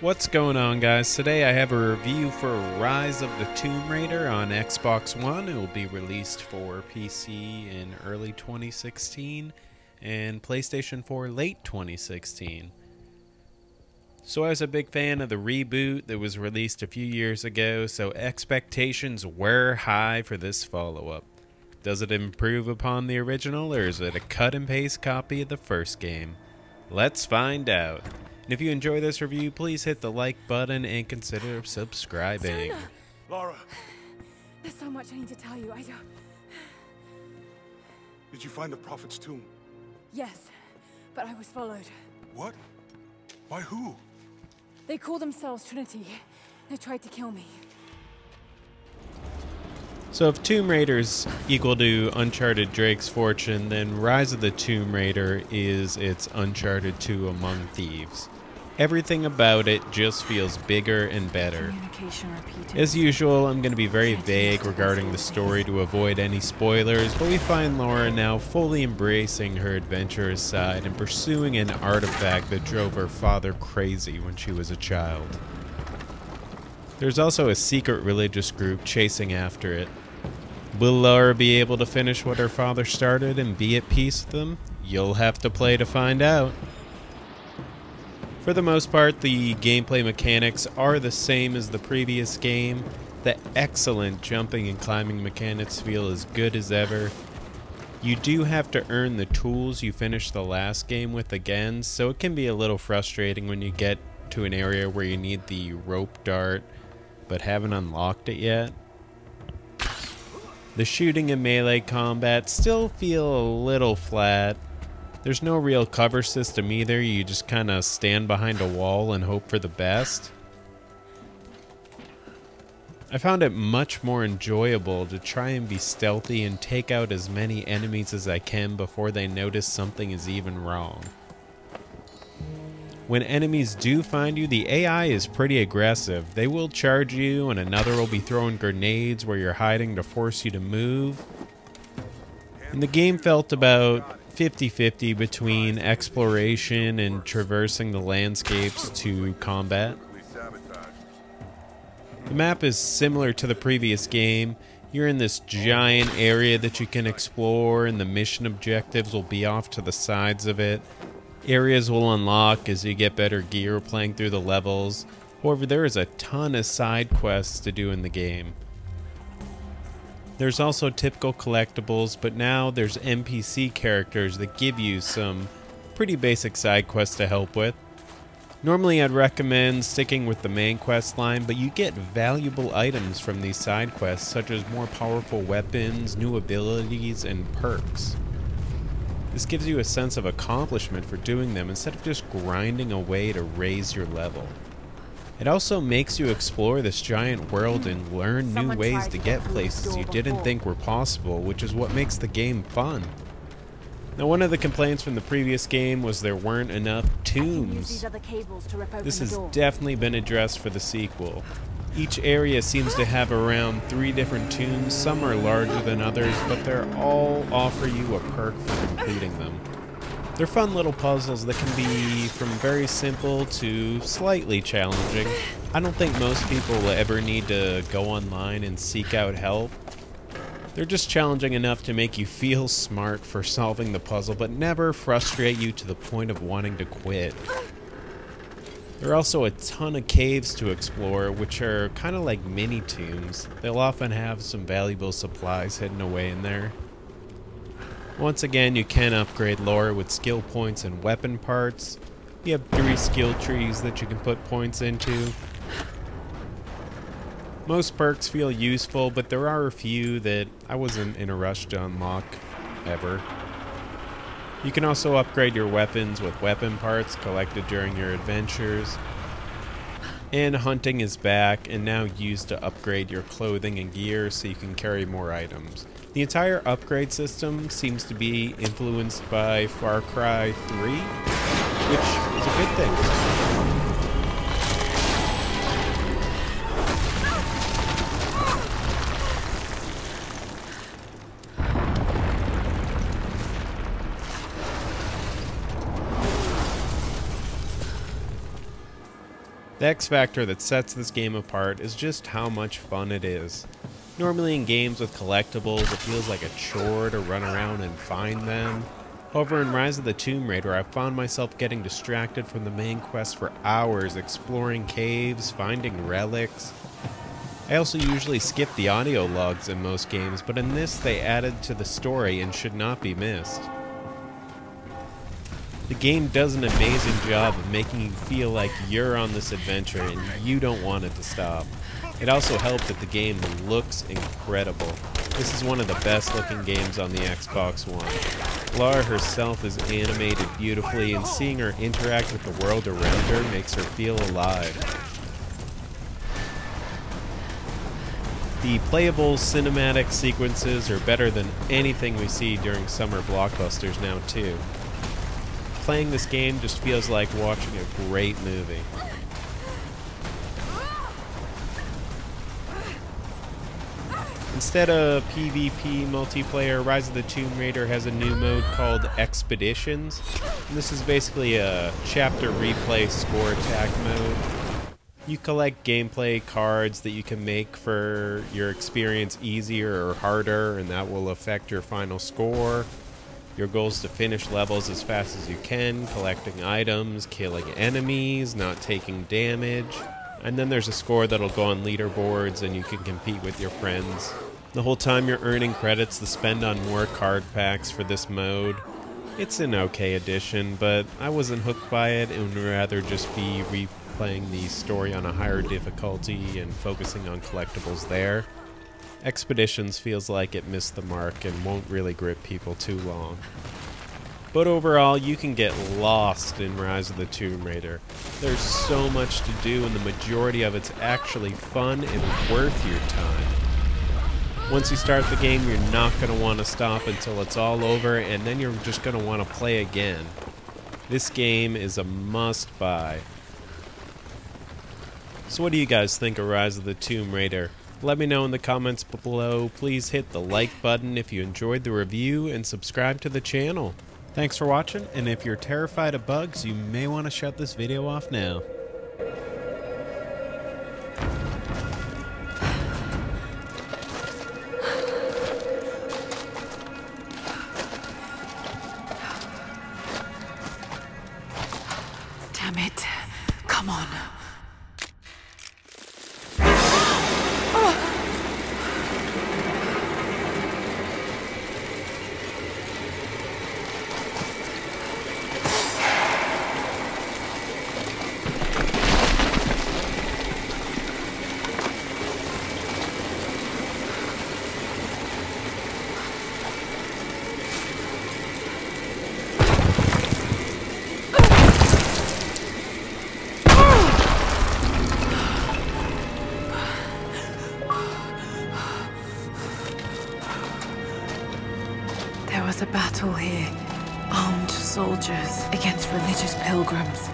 What's going on, guys? Today I have a review for Rise of the Tomb Raider on Xbox One. It will be released for PC in early 2016 and PlayStation 4 late 2016. So I was a big fan of the reboot that was released a few years ago, so expectations were high for this follow-up. Does it improve upon the original, or is it a cut and paste copy of the first game? Let's find out. And if you enjoy this review, please hit the like button and consider subscribing. Jonah! Lara, There's so much I need to tell you. I don't... did you find the Prophet's tomb? Yes, but I was followed. What? By who? They call themselves Trinity. They tried to kill me. So if Tomb Raider's equal to Uncharted Drake's Fortune, then Rise of the Tomb Raider is its Uncharted 2 Among Thieves. Everything about it just feels bigger and better. Communication repeated. As usual, I'm going to be very vague regarding the story to avoid any spoilers, but we find Laura now fully embracing her adventurous side and pursuing an artifact that drove her father crazy when she was a child. There's also a secret religious group chasing after it. Will Laura be able to finish what her father started and be at peace with them? You'll have to play to find out. For the most part, the gameplay mechanics are the same as the previous game. The excellent jumping and climbing mechanics feel as good as ever. You do have to earn the tools you finished the last game with again, so it can be a little frustrating when you get to an area where you need the rope dart but haven't unlocked it yet. The shooting and melee combat still feel a little flat. There's no real cover system either, you just kinda stand behind a wall and hope for the best. I found it much more enjoyable to try and be stealthy and take out as many enemies as I can before they notice something is even wrong. When enemies do find you, the AI is pretty aggressive. They will charge you and another will be throwing grenades where you're hiding to force you to move. And the game felt about 50-50 between exploration and traversing the landscapes to combat. The map is similar to the previous game. You're in this giant area that you can explore, and the mission objectives will be off to the sides of it. Areas will unlock as you get better gear playing through the levels. However, there is a ton of side quests to do in the game. There's also typical collectibles, but now there's NPC characters that give you some pretty basic side quests to help with. Normally I'd recommend sticking with the main quest line, but you get valuable items from these side quests, such as more powerful weapons, new abilities, and perks. This gives you a sense of accomplishment for doing them instead of just grinding away to raise your level. It also makes you explore this giant world and learn new ways to get places you didn't think were possible, which is what makes the game fun. Now, one of the complaints from the previous game was there weren't enough tombs. This has definitely been addressed for the sequel. Each area seems to have around 3 different tombs. Some are larger than others, but they all offer you a perk for completing them. They're fun little puzzles that can be from very simple to slightly challenging. I don't think most people will ever need to go online and seek out help. They're just challenging enough to make you feel smart for solving the puzzle, but never frustrate you to the point of wanting to quit. There are also a ton of caves to explore, which are kind of like mini tombs. They'll often have some valuable supplies hidden away in there. Once again, you can upgrade Laura with skill points and weapon parts. You have 3 skill trees that you can put points into. Most perks feel useful, but there are a few that I wasn't in a rush to unlock ever. You can also upgrade your weapons with weapon parts collected during your adventures. And hunting is back and now used to upgrade your clothing and gear so you can carry more items. The entire upgrade system seems to be influenced by Far Cry 3, which is a good thing. The X factor that sets this game apart is just how much fun it is. Normally in games with collectibles, it feels like a chore to run around and find them. However, in Rise of the Tomb Raider, I found myself getting distracted from the main quest for hours, exploring caves, finding relics. I also usually skip the audio logs in most games, but in this they added to the story and should not be missed. The game does an amazing job of making you feel like you're on this adventure and you don't want it to stop. It also helped that the game looks incredible. This is one of the best looking games on the Xbox One. Lara herself is animated beautifully, and seeing her interact with the world around her makes her feel alive. The playable cinematic sequences are better than anything we see during summer blockbusters now too. Playing this game just feels like watching a great movie. Instead of PvP multiplayer, Rise of the Tomb Raider has a new mode called Expeditions. And this is basically a chapter replay score attack mode. You collect gameplay cards that you can make for your experience easier or harder, and that will affect your final score. Your goal is to finish levels as fast as you can, collecting items, killing enemies, not taking damage. And then there's a score that'll go on leaderboards and you can compete with your friends. The whole time you're earning credits to spend on more card packs for this mode. It's an okay addition, but I wasn't hooked by it and would rather just be replaying the story on a higher difficulty and focusing on collectibles there. Expeditions feels like it missed the mark and won't really grip people too long. But overall, you can get lost in Rise of the Tomb Raider. There's so much to do, and the majority of it's actually fun and worth your time. Once you start the game, you're not going to want to stop until it's all over, and then you're just going to want to play again. This game is a must-buy. So what do you guys think of Rise of the Tomb Raider? Let me know in the comments below. Please hit the like button if you enjoyed the review, and subscribe to the channel. Thanks for watching, and if you're terrified of bugs, you may want to shut this video off now. Damn it. Come on. There was a battle here. Armed soldiers against religious pilgrims.